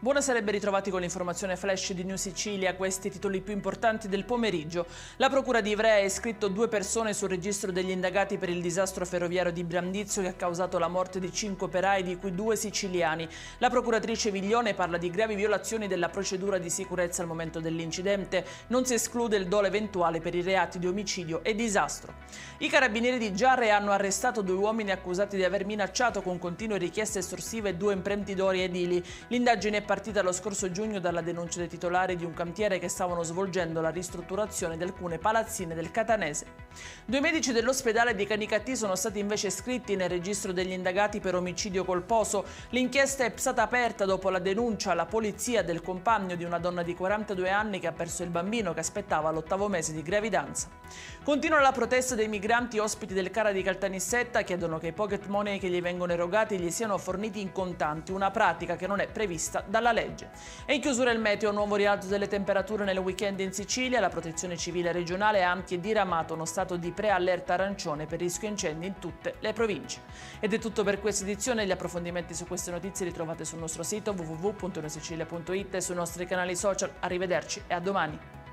Buonasera e ben ritrovati con l'informazione flash di New Sicilia. Questi titoli più importanti del pomeriggio. La Procura di Ivrea ha iscritto 2 persone sul registro degli indagati per il disastro ferroviario di Brandizzo che ha causato la morte di 5 operai, di cui 2 siciliani. La procuratrice Viglione parla di gravi violazioni della procedura di sicurezza al momento dell'incidente. Non si esclude il dolo eventuale per i reati di omicidio e disastro. I carabinieri di Giarre hanno arrestato 2 uomini accusati di aver minacciato con continue richieste estorsive 2 imprenditori edili. L'indagine è partita lo scorso giugno dalla denuncia dei titolari di un cantiere che stavano svolgendo la ristrutturazione di alcune palazzine del Catanese. 2 medici dell'ospedale di Canicattì sono stati invece iscritti nel registro degli indagati per omicidio colposo. L'inchiesta è stata aperta dopo la denuncia alla polizia del compagno di una donna di 42 anni che ha perso il bambino che aspettava l'8° mese di gravidanza. Continua la protesta dei migranti ospiti del CARA di Caltanissetta, chiedono che i pocket money che gli vengono erogati gli siano forniti in contanti, una pratica che non è prevista dalla legge. E in chiusura il meteo, nuovo rialzo delle temperature nel weekend in Sicilia. La protezione civile regionale ha anche diramato uno stato di preallerta arancione per rischio incendi in tutte le province. Ed è tutto per questa edizione. Gli approfondimenti su queste notizie li trovate sul nostro sito www.newsicilia.it e sui nostri canali social. Arrivederci e a domani.